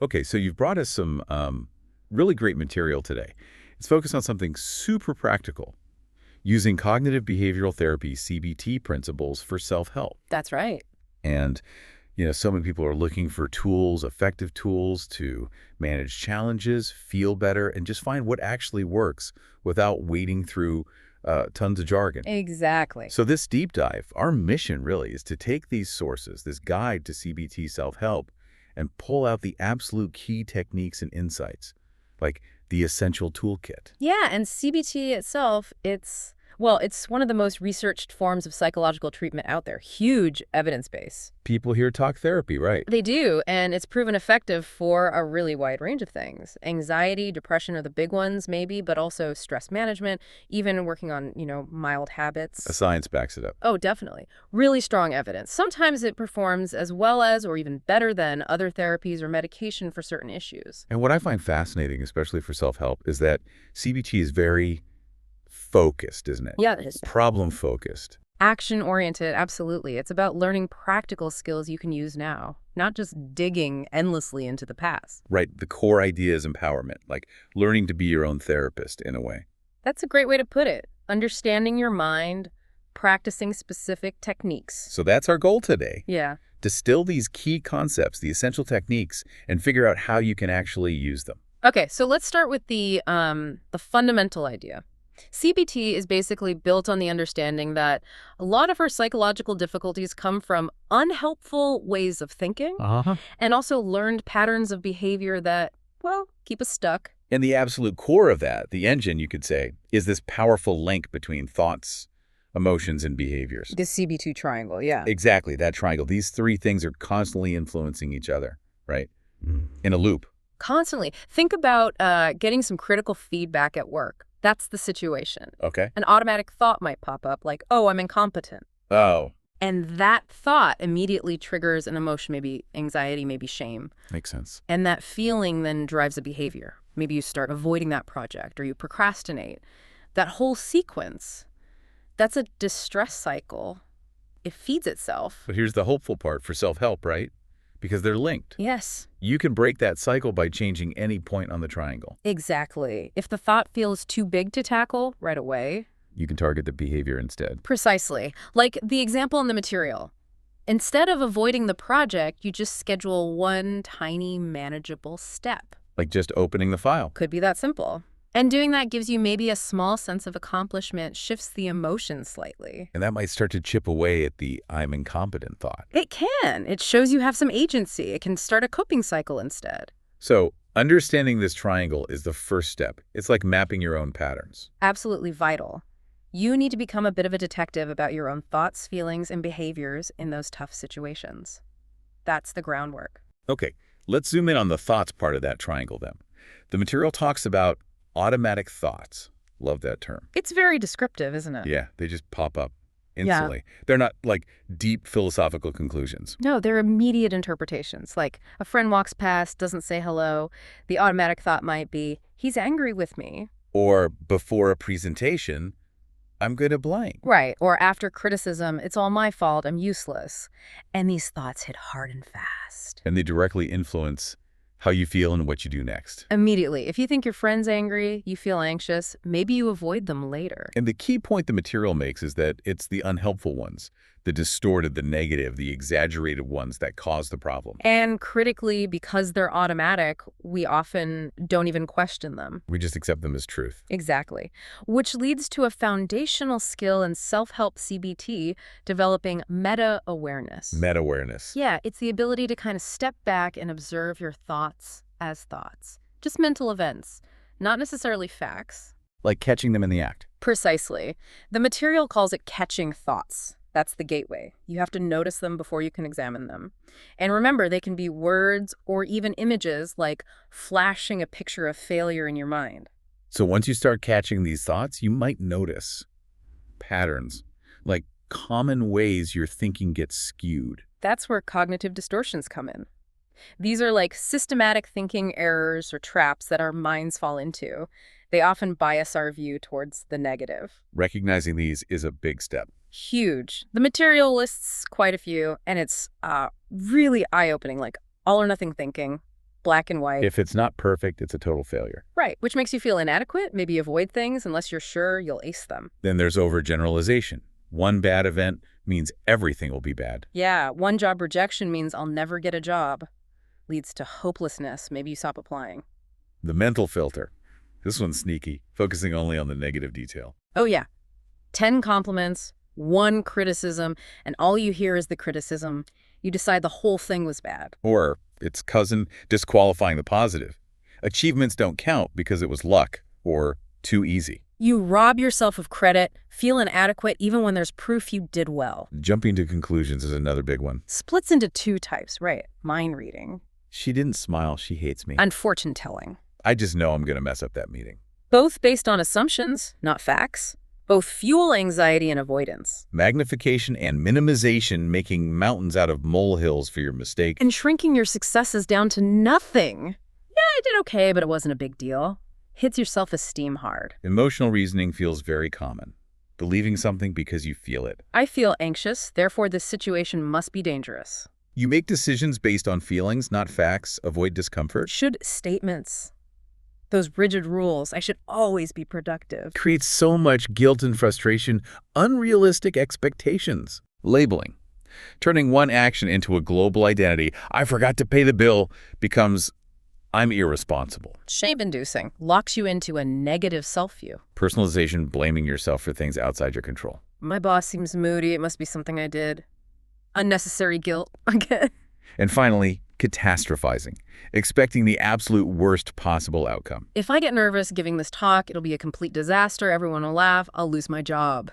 Okay, so you've brought us some really great material today. It's focused on something super practical, using cognitive behavioral therapy, CBT principles for self-help. That's right. And, so many people are looking for tools, effective tools to manage challenges, feel better, and just find what actually works without wading through tons of jargon. Exactly. So this deep dive, our mission really is to take these sources, this guide to CBT self-help, and pull out the absolute key techniques and insights, like the essential toolkit. Yeah, and CBT itself, it's one of the most researched forms of psychological treatment out there. Huge evidence base. People here talk therapy, right? They do, and it's proven effective for a really wide range of things. Anxiety, depression are the big ones, maybe, but also stress management, even working on, mild habits. The science backs it up. Oh, definitely. Really strong evidence. Sometimes it performs as well as or even better than other therapies or medication for certain issues. And what I find fascinating, especially for self-help, is that CBT is very focused, isn't it? Yeah, it is. Problem-focused. Action-oriented, absolutely. It's about learning practical skills you can use now, not just digging endlessly into the past. Right, the core idea is empowerment, like learning to be your own therapist in a way. That's a great way to put it. Understanding your mind, practicing specific techniques. So that's our goal today. Yeah. Distill these key concepts, the essential techniques, and figure out how you can actually use them. Okay, so let's start with the fundamental idea. CBT is basically built on the understanding that a lot of our psychological difficulties come from unhelpful ways of thinking and also learned patterns of behavior that, well, keep us stuck. And the absolute core of that, the engine, you could say, is this powerful link between thoughts, emotions, and behaviors. The CBT triangle, yeah. Exactly, that triangle. These three things are constantly influencing each other, right? In a loop. Constantly. Think about getting some critical feedback at work. That's the situation. Okay. An automatic thought might pop up like, oh, I'm incompetent. Oh. And that thought immediately triggers an emotion, maybe anxiety, maybe shame. Makes sense. And that feeling then drives a behavior. Maybe you start avoiding that project or you procrastinate. That whole sequence, that's a distress cycle. It feeds itself. But here's the hopeful part for self-help, right? Because they're linked. Yes. You can break that cycle by changing any point on the triangle. Exactly. If the thought feels too big to tackle right away, You can target the behavior instead. precisely. Like the example in the material. Instead of avoiding the project, you just schedule one tiny manageable step. Like just opening the file. Could be that simple. And doing that gives you maybe a small sense of accomplishment, shifts the emotion slightly. And that might start to chip away at the I'm incompetent thought. It can. It shows you have some agency. It can start a coping cycle instead. So understanding this triangle is the first step. It's like mapping your own patterns. Absolutely vital. You need to become a bit of a detective about your own thoughts, feelings, and behaviors in those tough situations. That's the groundwork. Okay, let's zoom in on the thoughts part of that triangle then. The material talks about automatic thoughts. Love that term. It's very descriptive, isn't it? Yeah, they just pop up instantly. They're not like deep philosophical conclusions. No, they're immediate interpretations. Like a friend walks past, doesn't say hello. The automatic thought might be, he's angry with me. Or before a presentation, I'm going to blank. Right. Or after criticism, it's all my fault, I'm useless. And these thoughts hit hard and fast. And they directly influence how you feel and what you do next. Immediately. If you think your friend's angry, you feel anxious, maybe you avoid them later. And the key point the material makes is that it's the unhelpful ones, the distorted, the negative, the exaggerated ones that cause the problem. And critically, because they're automatic, we often don't even question them. We just accept them as truth. Exactly. Which leads to a foundational skill in self-help CBT, developing meta-awareness. Meta-awareness. Yeah, it's the ability to kind of step back and observe your thoughts as thoughts. Just mental events, not necessarily facts. Like catching them in the act. Precisely. The material calls it catching thoughts. That's the gateway. You have to notice them before you can examine them. And remember, they can be words or even images, like flashing a picture of failure in your mind. So once you start catching these thoughts, you might notice patterns, like common ways your thinking gets skewed. That's where cognitive distortions come in. These are like systematic thinking errors or traps that our minds fall into. They often bias our view towards the negative. Recognizing these is a big step. Huge. The material lists quite a few, and it's really eye-opening, like all or nothing thinking, black and white. If it's not perfect, it's a total failure. Right, which makes you feel inadequate, maybe avoid things unless you're sure you'll ace them. Then there's overgeneralization. One bad event means everything will be bad. Yeah, one job rejection means I'll never get a job. Leads to hopelessness. Maybe you stop applying. The mental filter. This one's sneaky, focusing only on the negative detail. Oh yeah, 10 compliments, 1 criticism, and all you hear is the criticism. You decide the whole thing was bad. Or its cousin disqualifying the positive. Achievements don't count because it was luck or too easy. You rob yourself of credit, feel inadequate even when there's proof you did well. Jumping to conclusions is another big one. Splits into 2 types, right? Mind reading. She didn't smile, she hates me. And fortune telling. I just know I'm going to mess up that meeting. Both based on assumptions, not facts. Both fuel anxiety and avoidance. Magnification and minimization, making mountains out of molehills for your mistake. And shrinking your successes down to nothing. Yeah, I did okay, but it wasn't a big deal. Hits your self-esteem hard. Emotional reasoning feels very common. Believing something because you feel it. I feel anxious, therefore this situation must be dangerous. You make decisions based on feelings, not facts. Avoid discomfort. Should statements. Those rigid rules. I should always be productive. Creates so much guilt and frustration. Unrealistic expectations. Labeling. Turning one action into a global identity. I forgot to pay the bill becomes I'm irresponsible. Shame-inducing. Locks you into a negative self-view. Personalization, blaming yourself for things outside your control. My boss seems moody. It must be something I did. Unnecessary guilt again. And finally, catastrophizing, expecting the absolute worst possible outcome. If I get nervous giving this talk, it'll be a complete disaster. Everyone will laugh. I'll lose my job.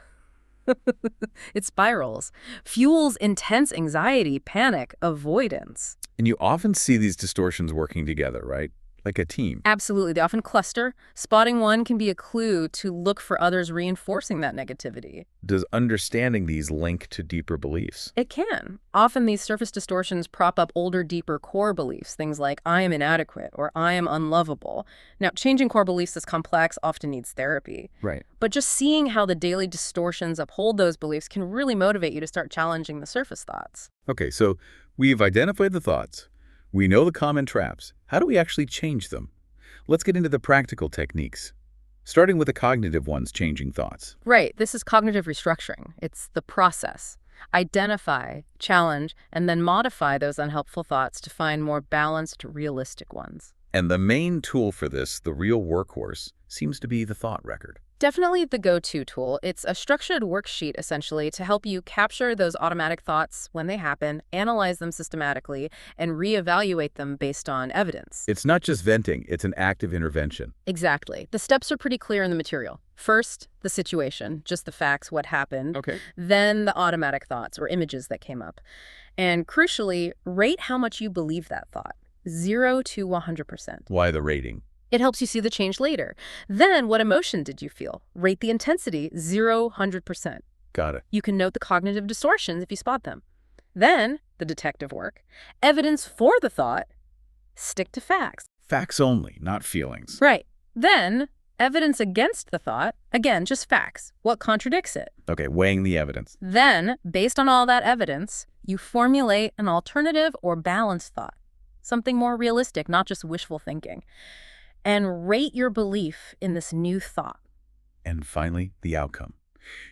It spirals. Fuels intense anxiety, panic, avoidance. And you often see these distortions working together, right? Like a team. Absolutely. They often cluster. Spotting one can be a clue to look for others reinforcing that negativity. Does understanding these link to deeper beliefs? It can. Often these surface distortions prop up older, deeper core beliefs, things like I am inadequate or I am unlovable. Now, changing core beliefs is complex, often needs therapy. Right. But just seeing how the daily distortions uphold those beliefs can really motivate you to start challenging the surface thoughts. Okay, so we've identified the thoughts. We know the common traps. How do we actually change them? Let's get into the practical techniques, starting with the cognitive ones, changing thoughts. Right. This is cognitive restructuring. It's the process. Identify, challenge, and then modify those unhelpful thoughts to find more balanced, realistic ones. And the main tool for this, the real workhorse, seems to be the thought record. Definitely the go-to tool. It's a structured worksheet, essentially, to help you capture those automatic thoughts when they happen, analyze them systematically, and reevaluate them based on evidence. It's not just venting, it's an active intervention. Exactly. The steps are pretty clear in the material. First, the situation, just the facts, what happened. Okay. Then the automatic thoughts or images that came up. And crucially, rate how much you believe that thought. 0 to 100%. Why the rating? It helps you see the change later. Then, what emotion did you feel? Rate the intensity, 0, 100%. Got it. You can note the cognitive distortions if you spot them. Then, the detective work. Evidence for the thought. Stick to facts. Facts only, not feelings. Right. Then, evidence against the thought. Again, just facts. What contradicts it? Okay, weighing the evidence. Then, based on all that evidence, you formulate an alternative or balanced thought. Something more realistic, not just wishful thinking. And rate your belief in this new thought. And finally, the outcome.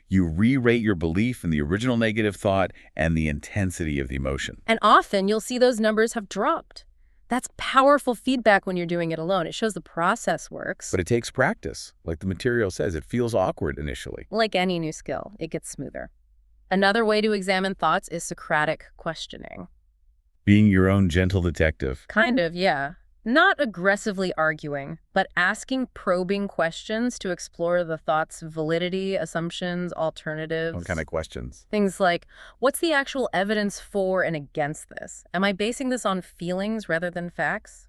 You re-rate your belief in the original negative thought and the intensity of the emotion. And often you'll see those numbers have dropped. That's powerful feedback when you're doing it alone. It shows the process works. But it takes practice. Like the material says, it feels awkward initially. Like any new skill, it gets smoother. Another way to examine thoughts is Socratic questioning. Being your own gentle detective. Kind of, yeah. Not aggressively arguing, but asking probing questions to explore the thought's validity, assumptions, alternatives. What kind of questions? Things like, what's the actual evidence for and against this? Am I basing this on feelings rather than facts?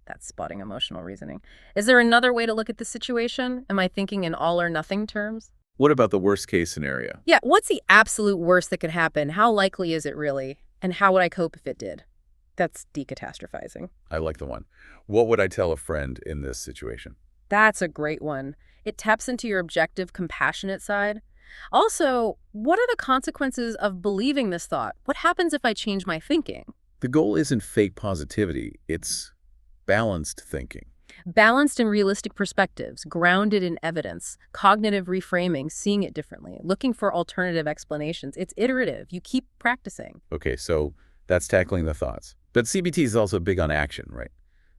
That's spotting emotional reasoning. Is there another way to look at the situation? Am I thinking in all or nothing terms? What about the worst case scenario? Yeah, what's the absolute worst that could happen? How likely is it really? And how would I cope if it did? That's decatastrophizing. I like the one. What would I tell a friend in this situation? That's a great one. It taps into your objective, compassionate side. Also, what are the consequences of believing this thought? What happens if I change my thinking? The goal isn't fake positivity. It's balanced thinking. Balanced and realistic perspectives, grounded in evidence, cognitive reframing, seeing it differently, looking for alternative explanations. It's iterative. You keep practicing. Okay, so that's tackling the thoughts. But CBT is also big on action, right?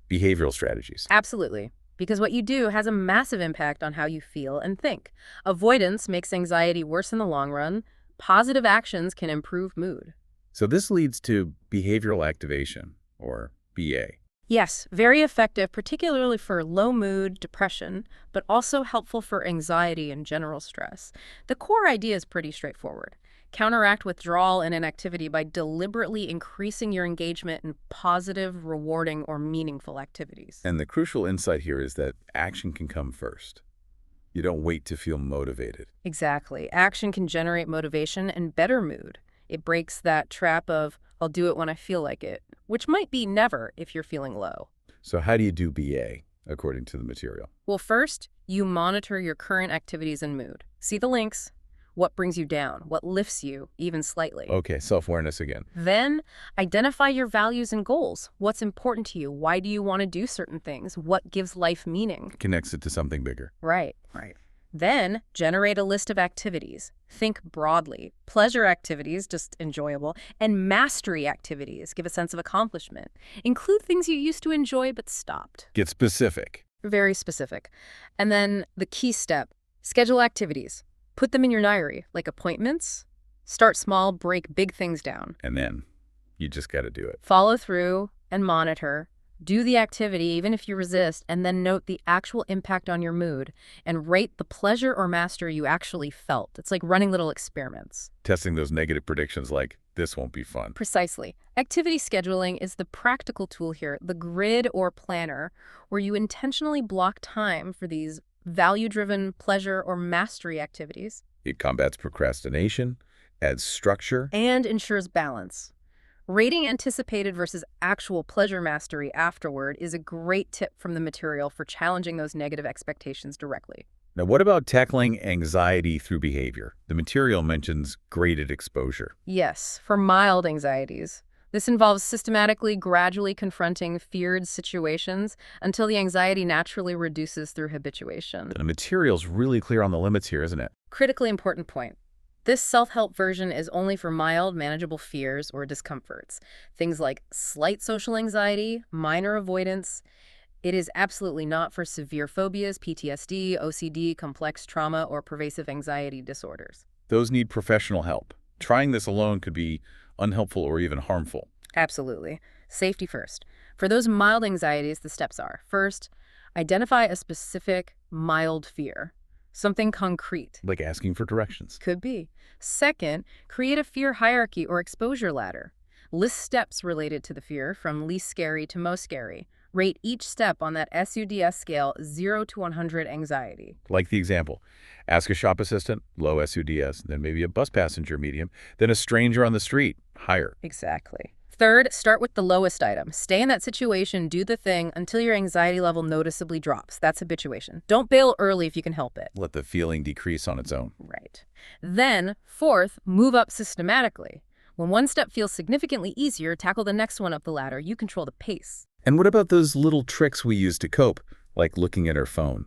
Behavioral strategies. Absolutely. Because what you do has a massive impact on how you feel and think. Avoidance makes anxiety worse in the long run. Positive actions can improve mood. So this leads to behavioral activation, or BA. Yes, very effective, particularly for low mood, depression, but also helpful for anxiety and general stress. The core idea is pretty straightforward. Counteract withdrawal and inactivity by deliberately increasing your engagement in positive, rewarding, or meaningful activities. And the crucial insight here is that action can come first. You don't wait to feel motivated. Exactly. Action can generate motivation and better mood. It breaks that trap of, I'll do it when I feel like it, which might be never if you're feeling low. So how do you do BA, according to the material? Well, first, you monitor your current activities and mood. See the links. What brings you down? What lifts you, even slightly? Okay, self-awareness again. Then, identify your values and goals. What's important to you? Why do you want to do certain things? What gives life meaning? Connects it to something bigger. Right. Then, generate a list of activities. Think broadly. Pleasure activities, just enjoyable, and mastery activities, give a sense of accomplishment. Include things you used to enjoy but stopped. Get specific. Very specific. And then the key step, schedule activities. Put them in your diary, like appointments. Start small, break big things down. And then you just got to do it. Follow through and monitor. Do the activity, even if you resist, and then note the actual impact on your mood and rate the pleasure or mastery you actually felt. It's like running little experiments. Testing those negative predictions like, this won't be fun. Precisely. Activity scheduling is the practical tool here, the grid or planner, where you intentionally block time for these value-driven pleasure or mastery activities. It combats procrastination, adds structure. And ensures balance. Rating anticipated versus actual pleasure mastery afterward is a great tip from the material for challenging those negative expectations directly. Now, what about tackling anxiety through behavior? The material mentions graded exposure. Yes, for mild anxieties. This involves systematically, gradually confronting feared situations until the anxiety naturally reduces through habituation. The material's really clear on the limits here, isn't it? Critically important point. This self-help version is only for mild, manageable fears or discomforts. Things like slight social anxiety, minor avoidance. It is absolutely not for severe phobias, PTSD, OCD, complex trauma, or pervasive anxiety disorders. Those need professional help. Trying this alone could be unhelpful or even harmful. Absolutely. Safety first. For those mild anxieties, the steps are: first, identify a specific mild fear. Something concrete. Like asking for directions. Could be. Second, create a fear hierarchy or exposure ladder. List steps related to the fear from least scary to most scary. Rate each step on that SUDS scale 0 to 100 anxiety. Like the example, ask a shop assistant, low SUDS, then maybe a bus passenger, medium, then a stranger on the street, higher. Exactly. Third, start with the lowest item. Stay in that situation, do the thing until your anxiety level noticeably drops. That's habituation. Don't bail early if you can help it. Let the feeling decrease on its own. Right. Then, fourth, move up systematically. When one step feels significantly easier, tackle the next one up the ladder. You control the pace. And what about those little tricks we use to cope, like looking at our phone?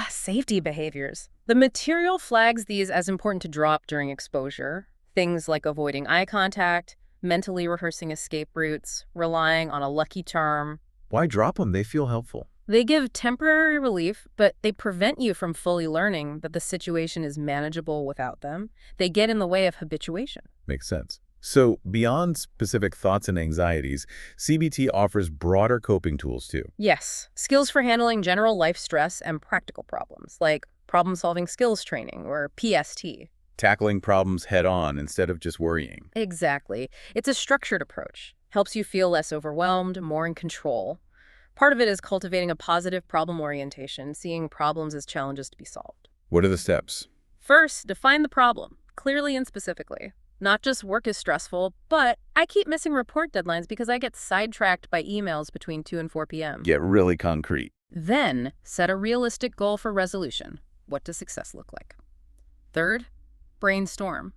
Safety behaviors. The material flags these as important to drop during exposure. Things like avoiding eye contact, mentally rehearsing escape routes, relying on a lucky charm. Why drop them? They feel helpful. They give temporary relief, but they prevent you from fully learning that the situation is manageable without them. They get in the way of habituation. Makes sense. So beyond specific thoughts and anxieties, CBT offers broader coping tools too. Yes, skills for handling general life stress and practical problems, like problem-solving skills training, or PST. Tackling problems head-on instead of just worrying. Exactly. It's a structured approach. Helps you feel less overwhelmed, more in control. Part of it is cultivating a positive problem orientation, seeing problems as challenges to be solved. What are the steps? First, define the problem, clearly and specifically. Not just work is stressful, but I keep missing report deadlines because I get sidetracked by emails between 2 and 4 p.m. Get really concrete. Then, set a realistic goal for resolution. What does success look like? Third, brainstorm.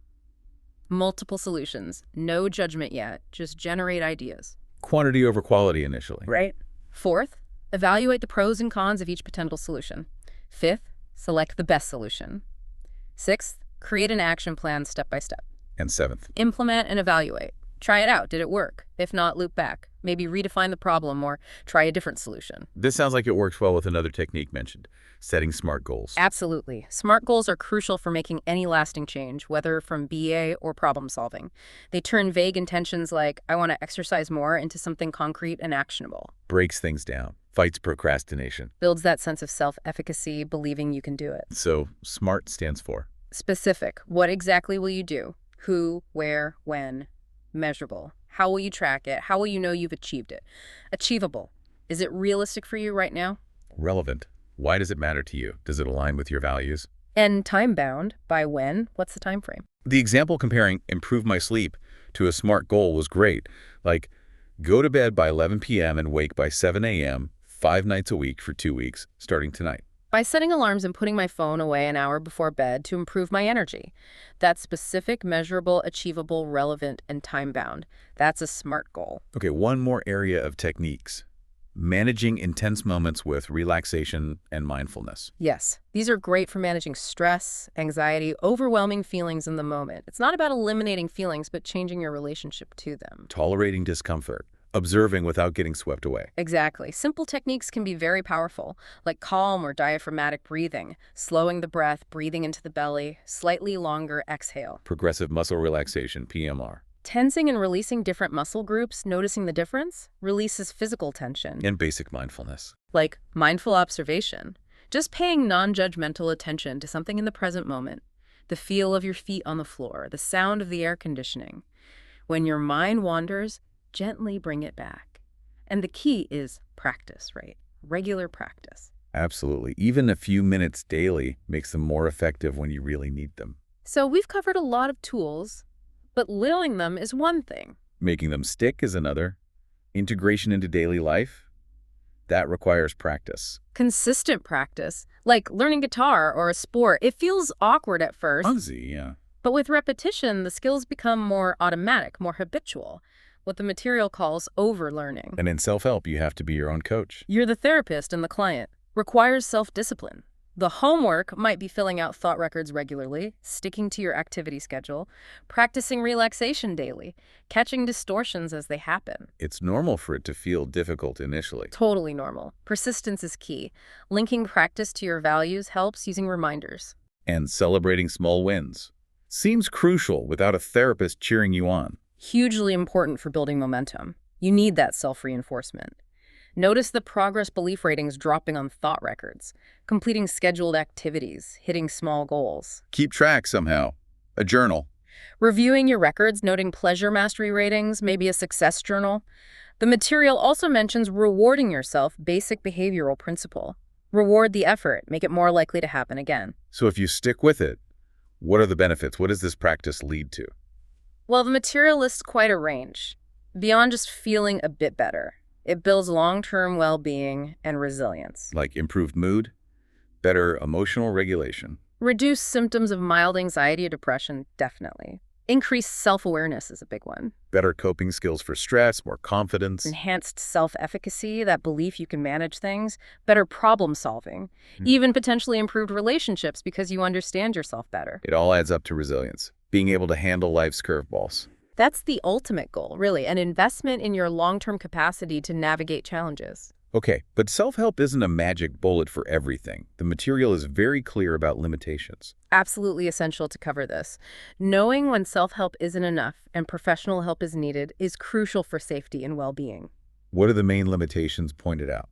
Multiple solutions. No judgment yet. Just generate ideas. Quantity over quality initially. Right. Fourth, Evaluate the pros and cons of each potential solution. Fifth, select the best solution. Sixth, create an action plan step by step. And seventh, Implement and evaluate. Try it out. Did it work? If not, loop back. Maybe redefine the problem or try a different solution. this sounds like it works well with another technique mentioned, setting SMART goals. Absolutely. SMART goals are crucial for making any lasting change, whether from BA or problem solving. They turn vague intentions like, I want to exercise more, into something concrete and actionable. Breaks things down, fights procrastination. Builds that sense of self-efficacy, believing you can do it. So SMART stands for Specific. What exactly will you do? Who, where, when? Measurable. How will you track it? How will you know you've achieved it? Achievable. Is it realistic for you right now? relevant. Why does it matter to you? Does it align with your values? And time-bound. By when? What's the time frame? The example comparing improve my sleep to a SMART goal was great. Like, go to bed by 11 p.m. and wake by 7 a.m. 5 nights a week for 2 weeks, starting tonight. By setting alarms and putting my phone away an hour before bed to improve my energy. That's specific, measurable, achievable, relevant, and time-bound. That's a SMART goal. Okay, one more area of techniques. Managing intense moments with relaxation and mindfulness. Yes, these are great for managing stress, anxiety, overwhelming feelings in the moment. It's not about eliminating feelings, but changing your relationship to them. Tolerating discomfort. Observing without getting swept away. Exactly. Simple techniques can be very powerful, like calm or diaphragmatic breathing, slowing the breath, breathing into the belly, slightly longer exhale. Progressive muscle relaxation, PMR. Tensing and releasing different muscle groups, noticing the difference, releases physical tension. And basic mindfulness. Like mindful observation, just paying non-judgmental attention to something in the present moment, the feel of your feet on the floor, the sound of the air conditioning. When your mind wanders, gently bring it back. And the key is practice, right? Regular practice. Absolutely. Even a few minutes daily makes them more effective when you really need them. So we've covered a lot of tools, but living them is one thing. Making them stick is another. Integration into daily life, that requires practice. Consistent practice, like learning guitar or a sport, it feels awkward at first. Clumsy, yeah. But with repetition, the skills become more automatic, more habitual, what the material calls overlearning. And in self-help, you have to be your own coach. You're the therapist and the client. Requires self-discipline. The homework might be filling out thought records regularly, sticking to your activity schedule, practicing relaxation daily, catching distortions as they happen. It's normal for it to feel difficult initially. Totally normal. Persistence is key. Linking practice to your values helps using reminders. And celebrating small wins seems crucial without a therapist cheering you on. Hugely important for building momentum. You need that self-reinforcement. Notice the progress belief ratings dropping on thought records, completing scheduled activities, hitting small goals. Keep track somehow. A journal. Reviewing your records, noting pleasure mastery ratings, maybe a success journal. The material also mentions rewarding yourself, basic behavioral principle. Reward the effort, make it more likely to happen again. So if you stick with it, what are the benefits? What does this practice lead to? Well, the material lists quite a range. Beyond just feeling a bit better, it builds long-term well-being and resilience. Like improved mood, better emotional regulation. Reduce symptoms of mild anxiety or depression, definitely. Increased self-awareness is a big one. Better coping skills for stress, more confidence. Enhanced self-efficacy, that belief you can manage things. Better problem-solving. Even potentially improved relationships because you understand yourself better. It all adds up to resilience, being able to handle life's curveballs. That's the ultimate goal, really, an investment in your long-term capacity to navigate challenges. Okay, but self-help isn't a magic bullet for everything. The material is very clear about limitations. Absolutely essential to cover this. Knowing when self-help isn't enough and professional help is needed is crucial for safety and well-being. What are the main limitations pointed out?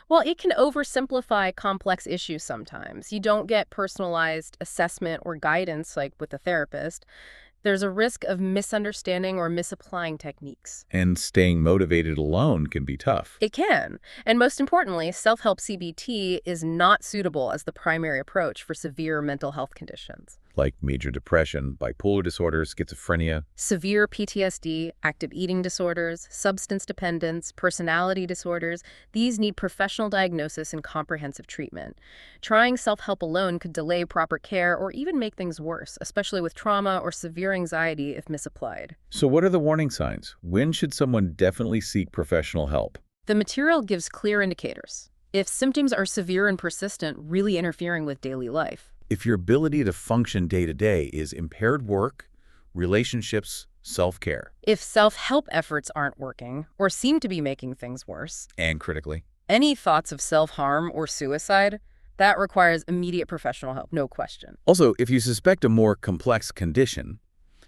Well, it can oversimplify complex issues sometimes. You don't get personalized assessment or guidance like with a therapist. There's a risk of misunderstanding or misapplying techniques. And staying motivated alone can be tough. It can. And most importantly, self-help CBT is not suitable as the primary approach for severe mental health conditions. Like major depression, bipolar disorder, schizophrenia. Severe PTSD, active eating disorders, substance dependence, personality disorders, these need professional diagnosis and comprehensive treatment. Trying self-help alone could delay proper care or even make things worse, especially with trauma or severe anxiety if misapplied. So what are the warning signs? When should someone definitely seek professional help? The material gives clear indicators. If symptoms are severe and persistent, really interfering with daily life. If your ability to function day to day is impaired work, relationships, self-care, If self-help efforts aren't working or seem to be making things worse, and critically. any thoughts of self-harm or suicide, that requires immediate professional help, no question. Also, if you suspect a more complex condition,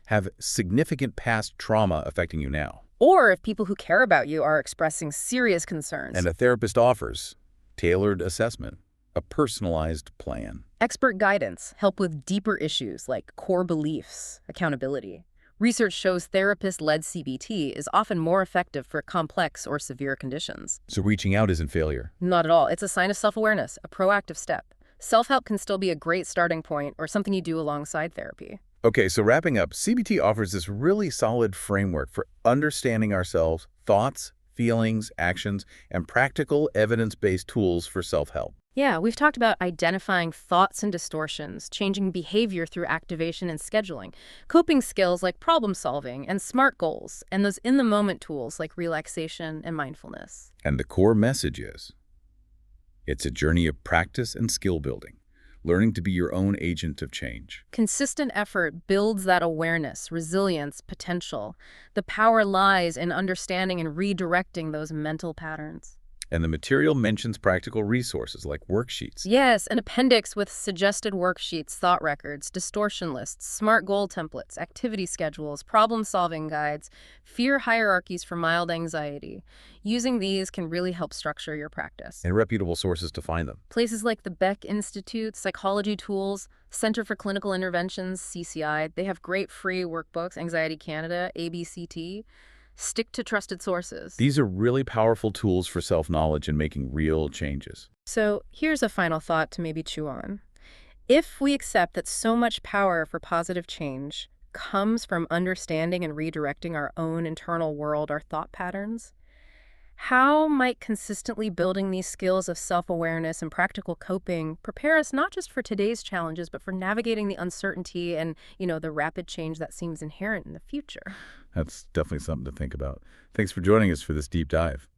have significant past trauma affecting you now, Or if people who care about you are expressing serious concerns. and a therapist offers tailored assessment, a personalized plan. Expert guidance, help with deeper issues like core beliefs, accountability. Research shows therapist-led CBT is often more effective for complex or severe conditions. So reaching out isn't failure. Not at all. It's a sign of self-awareness, a proactive step. Self-help can still be a great starting point or something you do alongside therapy. Okay, so wrapping up, CBT offers this really solid framework for understanding ourselves, thoughts, feelings, actions, and practical evidence-based tools for self-help. Yeah, we've talked about identifying thoughts and distortions, changing behavior through activation and scheduling, coping skills like problem solving and SMART goals, and those in-the-moment tools like relaxation and mindfulness. And the core message is, it's a journey of practice and skill building, learning to be your own agent of change. Consistent effort builds that awareness, resilience, potential. The power lies in understanding and redirecting those mental patterns. And the material mentions practical resources like worksheets. Yes, an appendix with suggested worksheets, thought records, distortion lists, SMART goal templates, activity schedules, problem-solving guides, fear hierarchies for mild anxiety. Using these can really help structure your practice. And reputable sources to find them. Places like the Beck Institute, Psychology Tools, Center for Clinical Interventions, CCI, they have great free workbooks, Anxiety Canada, ABCT. Stick to trusted sources. These are really powerful tools for self-knowledge and making real changes. So here's a final thought to maybe chew on. If we accept that so much power for positive change comes from understanding and redirecting our own internal world, our thought patterns, how might consistently building these skills of self-awareness and practical coping prepare us not just for today's challenges, but for navigating the uncertainty and, the rapid change that seems inherent in the future? That's definitely something to think about. Thanks for joining us for this deep dive.